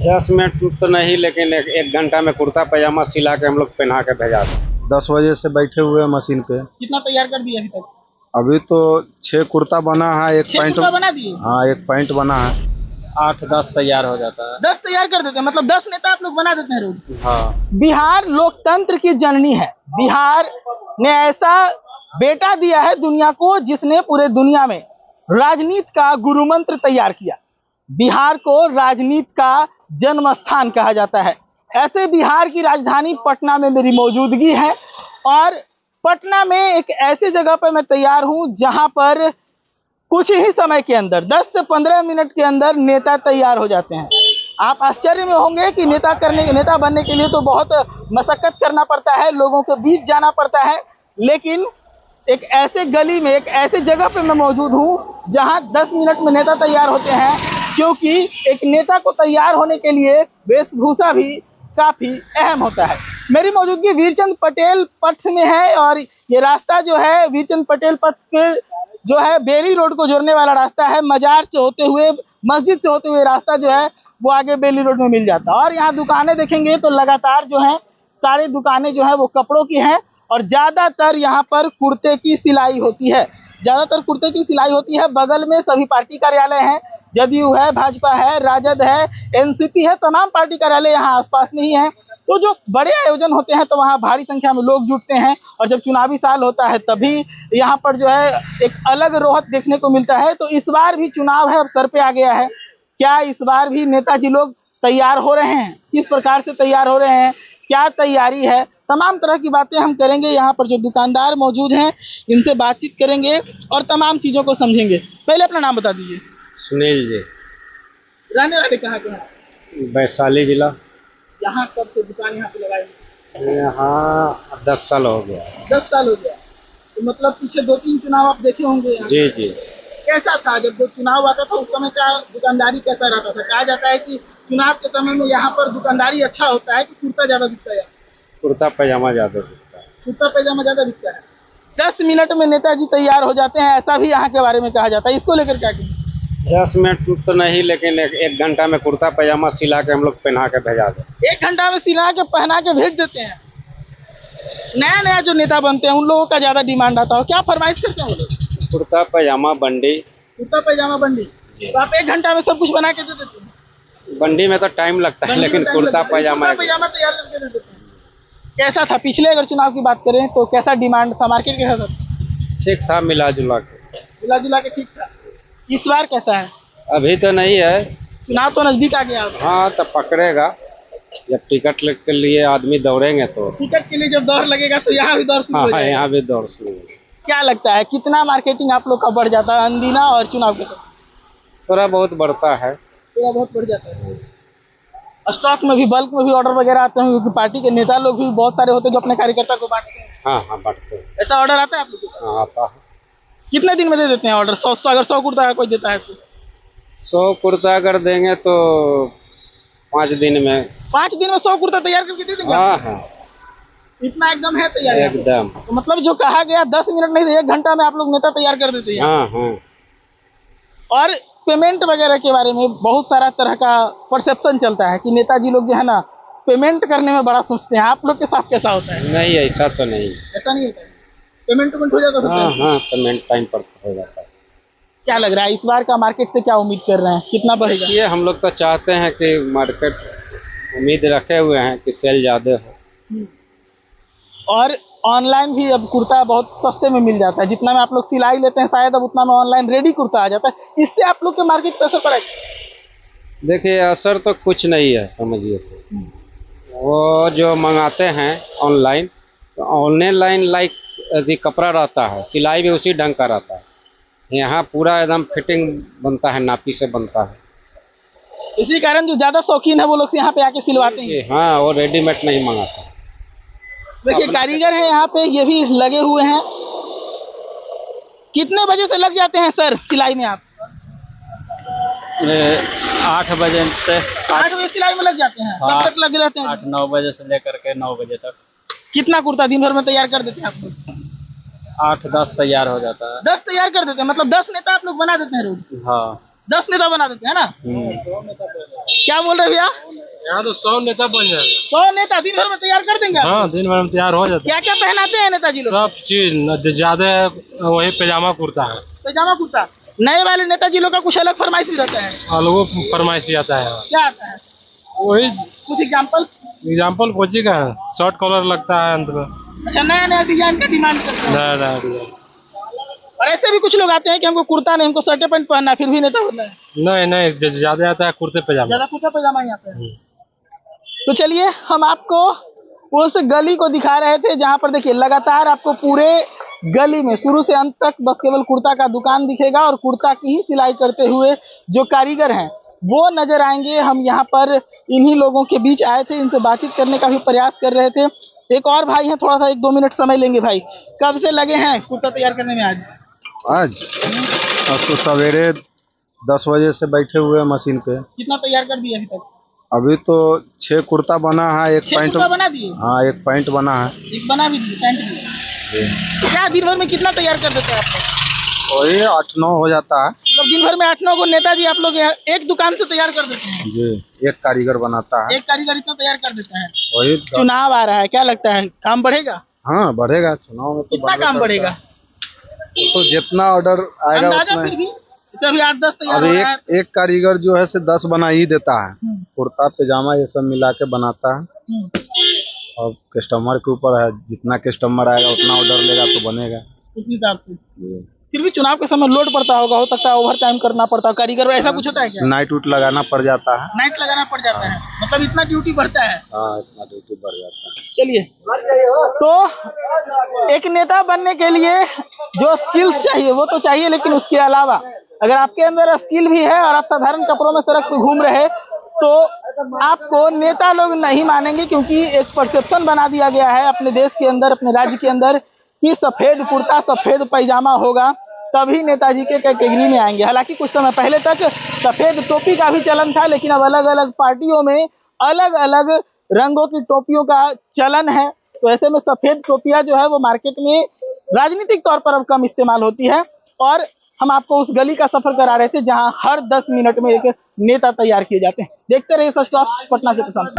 10 minute तो नहीं, लेकिन एक घंटा में कुर्ता पैजामा सिला के हम लोग पहना के भेजा दें। 10 बजे से बैठे हुए हैं मशीन पे। कितना तैयार कर दिया अभी तक? अभी तो 6 कुर्ता बना है, एक 6 पैंट कुर्ता बना दिए? हाँ, एक पैंट बना है। 8-10 तैयार हो जाता है। 10 तैयार कर देते हैं, मतलब 10 नेता आप लोग बना देते हैं रोज? हाँ। बिहार लोकतंत्र की जननी है। बिहार ने ऐसा बेटा दिया है दुनिया को जिसने पूरे दुनिया में राजनीति का गुरु मंत्र तैयार किया। बिहार को राजनीति का जन्म स्थान कहा जाता है। ऐसे बिहार की राजधानी पटना में मेरी मौजूदगी है और पटना में एक ऐसी जगह पर मैं तैयार हूं जहां पर कुछ ही समय के अंदर 10 से 15 मिनट के अंदर नेता तैयार हो जाते हैं। आप आश्चर्य में होंगे कि नेता बनने के लिए तो बहुत मशक्कत करना पड़ता है, लोगों के बीच जाना पड़ता है, लेकिन एक ऐसे गली में, एक ऐसे जगह पे मैं मौजूद हूं जहां 10 मिनट में नेता तैयार होते हैं, क्योंकि एक नेता को तैयार होने के लिए वेशभूषा भी काफी अहम होता है। मेरी मौजूदगी वीरचंद पटेल पथ में है और ये रास्ता जो है वीरचंद पटेल पथ के जो है बेली रोड को जोड़ने वाला रास्ता है। मजार से होते हुए, मस्जिद से होते हुए रास्ता जो है वो आगे बेली रोड में मिल जाता है। और यहाँ दुकानें देखेंगे तो लगातार जो है सारी दुकानें जो है वो कपड़ों की हैं और ज़्यादातर यहाँ पर कुर्ते की सिलाई होती है। ज़्यादातर कुर्ते की सिलाई होती है। बगल में सभी पार्टी कार्यालय हैं, जदयू है, भाजपा है, राजद है, एनसीपी है, तमाम पार्टी कार्यालय यहाँ आसपास में ही हैं। तो जो बड़े आयोजन होते हैं तो वहाँ भारी संख्या में लोग जुटते हैं और जब चुनावी साल होता है तभी यहाँ पर जो है एक अलग रोहत देखने को मिलता है। तो इस बार भी चुनाव है, अब सर पे आ गया है। क्या इस बार भी नेताजी लोग तैयार हो रहे हैं? किस प्रकार से तैयार हो रहे हैं? क्या तैयारी है? तमाम तरह की बातें हम करेंगे। यहाँ पर जो दुकानदार मौजूद हैं इनसे बातचीत करेंगे और तमाम चीज़ों को समझेंगे। पहले अपना नाम बता दीजिए। सुनील जी। रहने वाले कहाँ के हैं? वैशाली जिला। यहाँ कब से दुकान यहाँ पे लगाई? यहाँ 10 साल हो गया। 10 साल हो गया। तो मतलब पीछे 2-3 चुनाव आप देखे होंगे यहाँ? जी जी। कैसा था जब वो चुनाव आता था, उस समय का दुकानदारी कैसा रहता था? कहा जाता है कि चुनाव के समय में यहाँ पर दुकानदारी अच्छा होता है कि कुर्ता ज्यादा बिकता है? कुर्ता पैजामा ज्यादा बिकता है। कुर्ता पैजामा ज्यादा बिकता है। 10 मिनट में नेताजी तैयार हो जाते हैं, ऐसा भी यहाँ के बारे में कहा जाता है। इसको लेकर क्या कहें? 10 मिनट तो नहीं, लेकिन एक घंटा में कुर्ता पैजामा सिला के हम लोग पहना के भेजा दें। 1 घंटा में सिला के पहना के भेज देते हैं। नया नया जो नेता बनते हैं उन लोगों का ज्यादा डिमांड आता है। क्या फरमाइश करते हैं वो लोग? कुर्ता पैजामा बंडी। कुर्ता पैजामा बंडी। तो आप 1 घंटा में सब कुछ बना के दे देते हैं? बंडी में तो टाइम लगता है, लेकिन कुर्ता पैजामा तैयार करके दे देते हैं। कैसा था पिछले, अगर चुनाव की बात करें तो कैसा डिमांड था, मार्केट कैसा था? ठीक था, मिला जुला के। मिला जुला के ठीक था। इस बार कैसा है? अभी तो नहीं है, चुनाव तो नजदीक आ गया। हाँ तो पकड़ेगा। जब टिकट के लिए आदमी दौड़ेंगे तो टिकट के लिए जब दौड़ लगेगा तो यहाँ भी दौड़ शुरू हो हाँ, जाएगा। यहाँ भी दौड़ शुरू। क्या लगता है कितना मार्केटिंग आप लोग का बढ़ जाता है अंदीना और चुनाव के साथ? थोड़ा बहुत बढ़ता है। थोड़ा बहुत बढ़ जाता है। स्टॉक में भी, बल्क में भी ऑर्डर वगैरह आते हैं, क्योंकि पार्टी के नेता लोग भी बहुत सारे होते हैं जो अपने कार्यकर्ता को बांटते हैं। हाँ हाँ, बांटते हैं। ऐसा ऑर्डर आता है आप लोग के पास? हाँ, आता है। कितने दिन में दे देते हैं ऑर्डर? 100 अगर 100 कुर्ता कोई देता है तो? 100 कुर्ता अगर देंगे तो 5 दिन में। 5 दिन में 100 कुर्ता तैयार करके दे देंगे? हाँ हाँ, इतना एकदम है तैयार? एकदम। तो मतलब जो कहा गया 10 मिनट नहीं तो 1 घंटा में आप लोग नेता तैयार कर देते हैं? हाँ हाँ। और पेमेंट वगैरह के बारे में बहुत सारा तरह का परसेप्शन चलता है कि नेताजी लोग जो है ना पेमेंट करने में बड़ा सोचते हैं। आप लोग के साथ कैसा होता है? नहीं, ऐसा तो नहीं। ऐसा नहीं होता है? पेमेंट हो जाता है? हाँ हाँ, पेमेंट टाइम पर हो जाता है। क्या लग रहा है इस बार का मार्केट से क्या उम्मीद कर रहे हैं, कितना बढ़ेगा? ये हम लोग तो चाहते हैं कि मार्केट, उम्मीद रखे हुए हैं कि सेल ज़्यादा हो। और ऑनलाइन भी अब कुर्ता बहुत सस्ते में मिल जाता है। जितना में आप लोग सिलाई लेते हैं शायद अब उतना में ऑनलाइन रेडी कुर्ता आ जाता है। इससे आप लोग के मार्केट पे असर पड़ेगा? देखिए, असर तो कुछ नहीं है, समझिए। तो वो जो मंगाते हैं ऑनलाइन, तो ऑनलाइन लाइक यदि कपड़ा रहता है, सिलाई भी उसी ढंग का रहता है। यहाँ पूरा एकदम फिटिंग बनता है, नापी से बनता है। इसी कारण जो ज्यादा शौकीन है वो लोग यहाँ पे आके सिलवाते हैं। हाँ, वो रेडीमेड नहीं मंगाता। देखिए कारीगर हैं यहाँ पे, ये भी लगे हुए हैं। कितने बजे से लग जाते हैं सर सिलाई में आप? 8 बजे से 8 बजे सिलाई में लग जाते हैं? हाँ, कब तक लगे रहते हैं? 8-9 बजे से लेकर के 9 बजे तक। कितना कुर्ता दिन भर में तैयार कर देते हैं आप लोग? 8-10 तैयार हो जाता है। 10 तैयार कर देते हैं, मतलब 10 नेता आप लोग बना देते हैं रोज? हाँ। 10 नेता बना देते हैं ना? क्या बोल रहे भैया? यहाँ तो 100 नेता बन जाएगा। 100 नेता दिन भर में तैयार कर देंगे आप? हाँ, दिन भर में तैयार हो जाता क्या क्या पहनाते हैं नेताजी है। लोग? सब चीज ज्यादा वही पैजामा कुर्ता है। पैजामा कुर्ता। नए वाले नेताजी लोग का कुछ अलग फरमाइश भी रहता है? अलगो फरमाइश आता है। क्या आता है? वही कुछ एग्जाम्पल कोची का है, शॉर्ट कॉलर लगता है अंत में। अच्छा, नया नया डिजाइन का डिमांड करते हैं। नहीं और ऐसे भी कुछ लोग आते हैं कि हमको कुर्ता नहीं, हमको शर्ट पैंट पहनना है, फिर भी नेता बनना है। नहीं, ज्यादा आता है कुर्ते पैजामा। ज्यादा कुर्ता पैजामा ही आता है। तो चलिए हम आपको उस गली को दिखा रहे थे जहां पर देखिए लगातार आपको पूरे गली में शुरू से अंत तक बस केवल कुर्ता का दुकान दिखेगा और कुर्ता की ही सिलाई करते हुए जो कारीगर हैं वो नजर आएंगे। हम यहाँ पर इन्हीं लोगों के बीच आए थे, इनसे बातचीत करने का भी प्रयास कर रहे थे। एक और भाई हैं, थोड़ा सा 1-2 मिनट समय लेंगे। भाई कब से लगे हैं कुर्ता तैयार करने में? आज तो सवेरे 10 बजे से बैठे हुए हैं मशीन पे। कितना तैयार कर दिए अभी तक? अभी तो 6 कुर्ता बना है, एक 6 पैंट कुर्ता बना दिए? हाँ, एक पैंट बना है। एक बना भी दिए, पैंट भी। क्या दिन भर में कितना तैयार कर देते हैं आप लोग? वही 8-9 हो जाता है। मतलब दिन भर में 8-9 को नेताजी आप लोग एक दुकान से तैयार कर देते हैं? जी, एक कारीगर बनाता है। एक कारीगर इतना तैयार कर देता है? वही चुनाव आ रहा है, क्या लगता है काम बढ़ेगा? हाँ, बढ़ेगा चुनाव में तो। कितना काम बढ़ेगा? तो जितना ऑर्डर आएगा अंदाजा उतना। फिर भी अभी 8-10 तैयार अभी हो रहा है। एक कारीगर जो है से 10 बना ही देता है। कुर्ता पैजामा ये सब मिला के बनाता है। और कस्टमर के ऊपर है, जितना कस्टमर आएगा उतना ऑर्डर लेगा तो बनेगा उस हिसाब से। फिर भी चुनाव के समय लोड पड़ता होगा, हो सकता है ओवर टाइम करना पड़ता है कारीगर, ऐसा कुछ होता है क्या? नाइट वूट लगाना पड़ जाता है। नाइट लगाना पड़ जाता है, मतलब इतना ड्यूटी बढ़ता है। हाँ, इतना ड्यूटी बढ़ जाता है। चलिए, तो एक नेता बनने के लिए जो स्किल्स चाहिए वो तो चाहिए, लेकिन उसके अलावा अगर आपके अंदर स्किल भी है और आप साधारण कपड़ों में सड़क पे घूम रहे तो आपको नेता लोग नहीं मानेंगे, क्योंकि एक परसेप्शन बना दिया गया है अपने देश के अंदर, अपने राज्य के अंदर कि सफेद कुर्ता सफेद पैजामा होगा तभी नेताजी के कैटेगरी में आएंगे। हालांकि कुछ समय पहले तक सफेद टोपी का भी चलन था, लेकिन अब अलग अलग पार्टियों में अलग अलग रंगों की टोपियों का चलन है। तो ऐसे में सफेद टोपियां जो है वो मार्केट में राजनीतिक तौर पर अब कम इस्तेमाल होती है। और हम आपको उस गली का सफर करा रहे थे जहां हर 10 मिनट में एक नेता तैयार किए जाते हैं। देखते रहिए सच टॉक्स, पटना से प्रशांत।